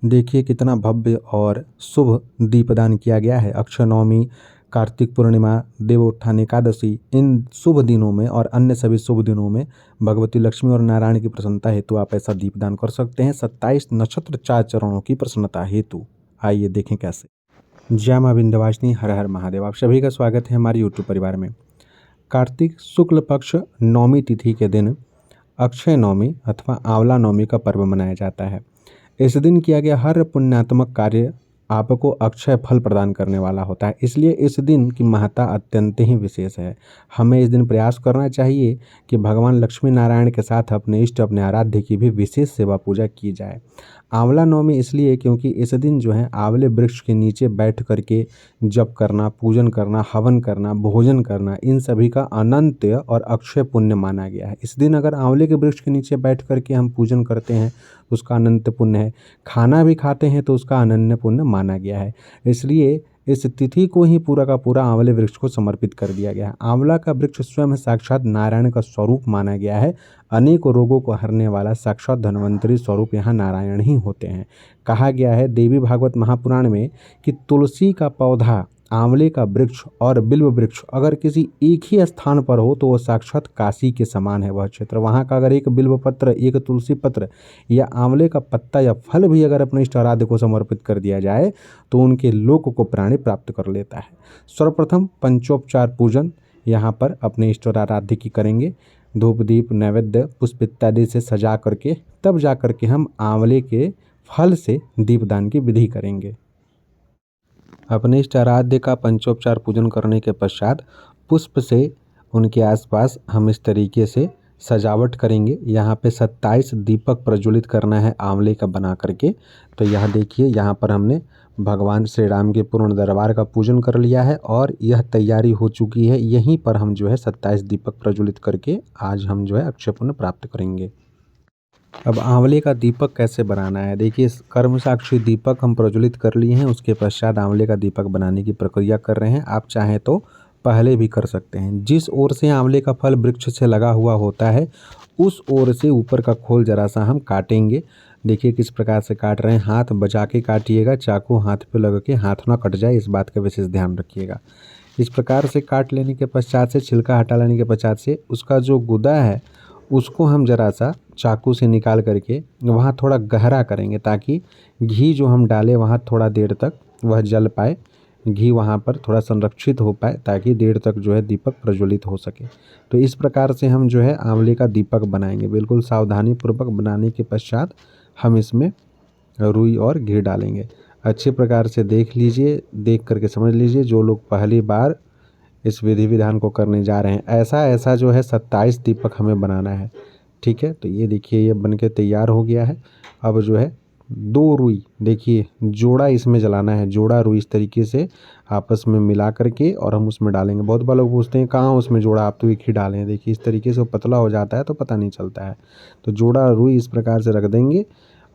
देखिए कितना भव्य और शुभ दीपदान किया गया है। अक्षय नवमी, कार्तिक पूर्णिमा, देवोत्थान एकादशी, इन शुभ दिनों में और अन्य सभी शुभ दिनों में भगवती लक्ष्मी और नारायण की प्रसन्नता हेतु आप ऐसा दीपदान कर सकते हैं। 27 नक्षत्र 4 चरणों की प्रसन्नता हेतु। आइए देखें कैसे। जय मां विंध्यवासिनी, हर हर महादेव। आप सभी का स्वागत है हमारे यूट्यूब परिवार में। कार्तिक शुक्ल पक्ष नवमी तिथि के दिन अक्षय नवमी अथवा आंवला नवमी का पर्व मनाया जाता है। इस दिन किया गया हर पुण्यात्मक कार्य आपको अक्षय फल प्रदान करने वाला होता है, इसलिए इस दिन की महत्ता अत्यंत ही विशेष है। हमें इस दिन प्रयास करना चाहिए कि भगवान लक्ष्मी नारायण के साथ अपने इष्ट अपने आराध्य की भी विशेष सेवा पूजा की जाए। आंवला नवमी इसलिए क्योंकि इस दिन जो है आंवले वृक्ष के नीचे बैठ करके जप करना, पूजन करना, हवन करना, भोजन करना, इन सभी का अनंत और अक्षय पुण्य माना गया है। इस दिन अगर आंवले के वृक्ष के नीचे बैठ करके हम पूजन करते हैं तो उसका अनंत पुण्य है। खाना भी खाते हैं तो उसका अनन्य पुण्य माना गया है। इसलिए इस तिथि को ही पूरा का पूरा आंवले वृक्ष को समर्पित कर दिया गया है। आंवला का वृक्ष स्वयं साक्षात नारायण का स्वरूप माना गया है। अनेक रोगों को हरने वाला साक्षात धन्वंतरी स्वरूप यहाँ नारायण ही होते हैं। कहा गया है देवी भागवत महापुराण में कि तुलसी का पौधा, आंवले का वृक्ष और बिल्व वृक्ष अगर किसी एक ही स्थान पर हो तो वह साक्षात काशी के समान है वह क्षेत्र। वहाँ का अगर एक बिल्व पत्र, एक तुलसी पत्र या आंवले का पत्ता या फल भी अगर अपने इष्ट आराध्य को समर्पित कर दिया जाए तो उनके लोक को प्राणी प्राप्त कर लेता है। सर्वप्रथम पंचोपचार पूजन यहाँ पर अपने इष्ट आराध्य की करेंगे। धूप दीप नैवेद्य पुष्प इत्यादि से सजा करके तब जा करके हम आंवले के फल से दीपदान की विधि करेंगे। अपने इष्ट आराध्य का पंचोपचार पूजन करने के पश्चात पुष्प से उनके आसपास हम इस तरीके से सजावट करेंगे। यहाँ पे 27 दीपक प्रज्वलित करना है आंवले का बना करके। तो यहाँ देखिए, यहाँ पर हमने भगवान श्री राम के पूर्ण दरबार का पूजन कर लिया है और यह तैयारी हो चुकी है। यहीं पर हम जो है 27 दीपक प्रज्वलित करके आज हम जो है अक्षय पुण्य प्राप्त करेंगे। अब आंवले का दीपक कैसे बनाना है, देखिए कर्म साक्षी दीपक हम प्रज्वलित कर लिए हैं। उसके पश्चात आंवले का दीपक बनाने की प्रक्रिया कर रहे हैं। आप चाहें तो पहले भी कर सकते हैं। जिस ओर से आंवले का फल वृक्ष से लगा हुआ होता है उस ओर से ऊपर का खोल जरा सा हम काटेंगे। देखिए किस प्रकार से काट रहे हैं, हाथ बचा के काटिएगा, चाकू हाथ पे लगा के हाथ ना कट जाए, इस बात का विशेष ध्यान रखिएगा। इस प्रकार से काट लेने के पश्चात से, छिलका हटा लेने के पश्चात से उसका जो गुदा है उसको हम ज़रा सा चाकू से निकाल करके वहाँ थोड़ा गहरा करेंगे ताकि घी जो हम डालें वहाँ थोड़ा देर तक वह जल पाए, घी वहाँ पर थोड़ा संरक्षित हो पाए ताकि देर तक जो है दीपक प्रज्वलित हो सके। तो इस प्रकार से हम जो है आंवले का दीपक बनाएंगे। बिल्कुल सावधानी पूर्वक बनाने के पश्चात हम इसमें रुई और घी डालेंगे। अच्छे प्रकार से देख लीजिए, देख करके समझ लीजिए। जो लोग पहली बार इस विधि विधान को करने जा रहे हैं, ऐसा जो है 27 दीपक हमें बनाना है। ठीक है, तो ये देखिए ये बनके तैयार हो गया है। अब जो है 2 रुई, देखिए जोड़ा इसमें जलाना है। जोड़ा रुई इस तरीके से आपस में मिला करके और हम उसमें डालेंगे। बहुत बार लोग पूछते हैं कहाँ उसमें जोड़ा, आप तो एक ही डालें। देखिए इस तरीके से वो पतला हो जाता है तो पता नहीं चलता है। तो जोड़ा रुई इस प्रकार से रख देंगे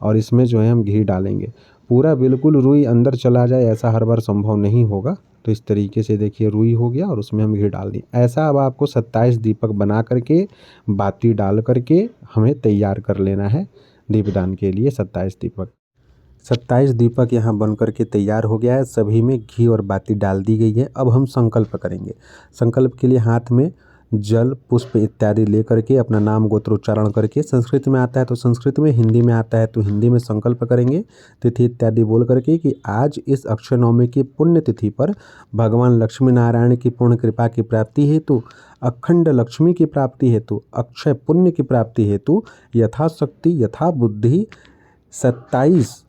और इसमें जो है हम घी डालेंगे। पूरा बिल्कुल रुई अंदर चला जाए ऐसा हर बार संभव नहीं होगा। तो इस तरीके से देखिए रुई हो गया और उसमें हम घी डाल दिए। ऐसा अब आपको 27 दीपक बना करके बाती डाल करके हमें तैयार कर लेना है दीपदान के लिए। 27 दीपक यहाँ बन करके तैयार हो गया है। सभी में घी और बाती डाल दी गई है। अब हम संकल्प करेंगे। संकल्प के लिए हाथ में जल पुष्प इत्यादि ले करके अपना नाम गोत्र उच्चारण करके, संस्कृत में आता है तो संस्कृत में, हिंदी में आता है तो हिंदी में संकल्प करेंगे। तिथि इत्यादि बोल करके कि आज इस अक्षय नवमी की पुण्य तिथि पर भगवान लक्ष्मी नारायण की पूर्ण कृपा की प्राप्ति हेतु, अखंड लक्ष्मी की प्राप्ति हेतु, अक्षय पुण्य की प्राप्ति हेतु यथाशक्ति यथा बुद्धि 27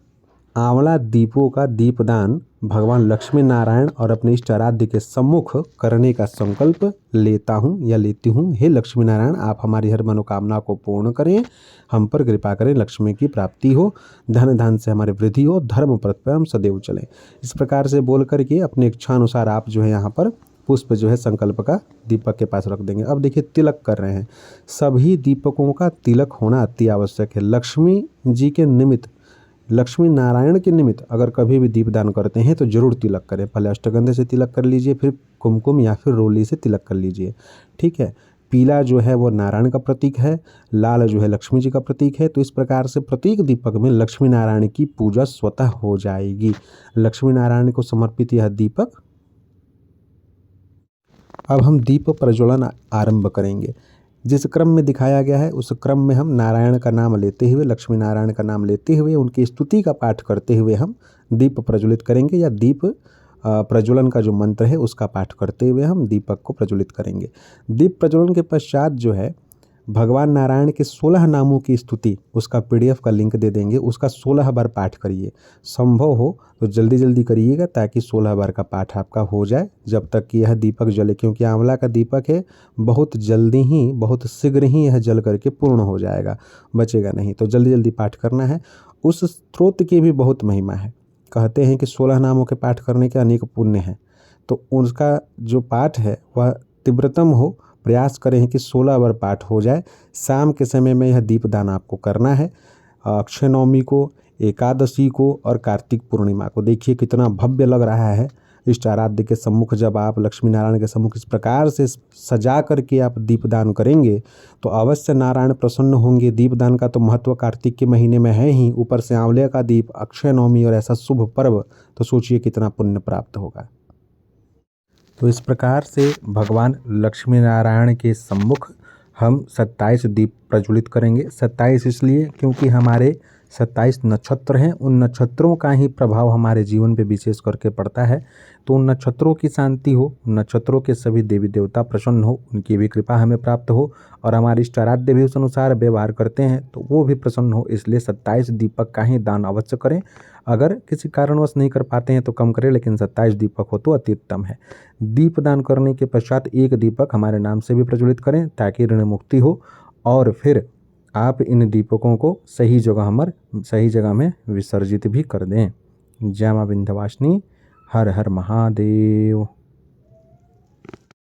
आंवला दीपों का दीपदान भगवान लक्ष्मी नारायण और अपने इष्ट आराध्य के सम्मुख करने का संकल्प लेता हूँ या लेती हूँ। हे लक्ष्मी नारायण, आप हमारी हर मनोकामना को पूर्ण करें, हम पर कृपा करें, लक्ष्मी की प्राप्ति हो, धन धान से हमारी वृद्धि हो, धर्म पथ पर हम सदैव चलें। इस प्रकार से बोल करके अपने इच्छा अनुसार आप जो है यहाँ पर पुष्प जो है संकल्प का दीपक के पास रख देंगे। अब देखिए तिलक कर रहे हैं। सभी दीपकों का तिलक होना अति आवश्यक है। लक्ष्मी जी के निमित्त, लक्ष्मी नारायण के निमित्त अगर कभी भी दीपदान करते हैं तो जरूर तिलक करें। पहले अष्टगंध से तिलक कर लीजिए, फिर कुमकुम या फिर रोली से तिलक कर लीजिए। ठीक है, पीला जो है वो नारायण का प्रतीक है, लाल जो है लक्ष्मी जी का प्रतीक है। तो इस प्रकार से प्रत्येक दीपक में लक्ष्मी नारायण की पूजा स्वतः हो जाएगी। लक्ष्मी नारायण को समर्पित यह दीपक। अब हम दीप प्रज्वलन आरंभ करेंगे। जिस क्रम में दिखाया गया है उस क्रम में हम नारायण का नाम लेते हुए, लक्ष्मी नारायण का नाम लेते हुए, उनकी स्तुति का पाठ करते हुए हम दीप प्रज्वलित करेंगे, या दीप प्रज्वलन का जो मंत्र है उसका पाठ करते हुए हम दीपक को प्रज्वलित करेंगे। दीप प्रज्वलन के पश्चात जो है भगवान नारायण के 16 नामों की स्तुति, उसका PDF का लिंक दे देंगे, उसका 16 बार पाठ करिए। संभव हो तो जल्दी जल्दी करिएगा ताकि 16 बार का पाठ आपका हो जाए जब तक कि यह दीपक जले, क्योंकि आंवला का दीपक है, बहुत जल्दी ही, बहुत शीघ्र ही यह जल करके पूर्ण हो जाएगा, बचेगा नहीं। तो जल्दी जल्दी पाठ करना है। उस स्त्रोत की भी बहुत महिमा है। कहते हैं कि 16 नामों के पाठ करने के अनेक पुण्य हैं। तो उसका जो पाठ है वह तीव्रतम हो, प्रयास करें कि 16 बार पाठ हो जाए। शाम के समय में यह दीपदान आपको करना है, अक्षय नवमी को, एकादशी को और कार्तिक पूर्णिमा को। देखिए कितना भव्य लग रहा है। इष्ट आराध्य के सम्मुख जब आप लक्ष्मी नारायण के सम्मुख इस प्रकार से सजा करके आप दीपदान करेंगे तो अवश्य नारायण प्रसन्न होंगे। दीपदान का तो महत्व कार्तिक के महीने में है ही, ऊपर से आंवले का दीप, अक्षय नवमी और ऐसा शुभ पर्व, तो सोचिए कितना पुण्य प्राप्त होगा। तो इस प्रकार से भगवान लक्ष्मी नारायण के सम्मुख हम 27 दीप प्रज्वलित करेंगे। 27 इसलिए क्योंकि हमारे 27 नक्षत्र हैं, उन नक्षत्रों का ही प्रभाव हमारे जीवन पे विशेष करके पड़ता है। तो उन नक्षत्रों की शांति हो, नक्षत्रों के सभी देवी देवता प्रसन्न हो, उनकी भी कृपा हमें प्राप्त हो, और हमारे इष्ट आराध्य भी उस अनुसार व्यवहार करते हैं तो वो भी प्रसन्न हो। इसलिए 27 दीपक का ही दान अवश्य करें। अगर किसी कारणवश नहीं कर पाते हैं तो कम करें, लेकिन 27 दीपक हो तो अति उत्तम है। दीपदान करने के पश्चात एक दीपक हमारे नाम से भी प्रज्वलित करें ताकि ऋण मुक्ति हो, और फिर आप इन दीपकों को सही जगह में विसर्जित भी कर दें। जय मां विंध्यवासिनी। हर हर महादेव।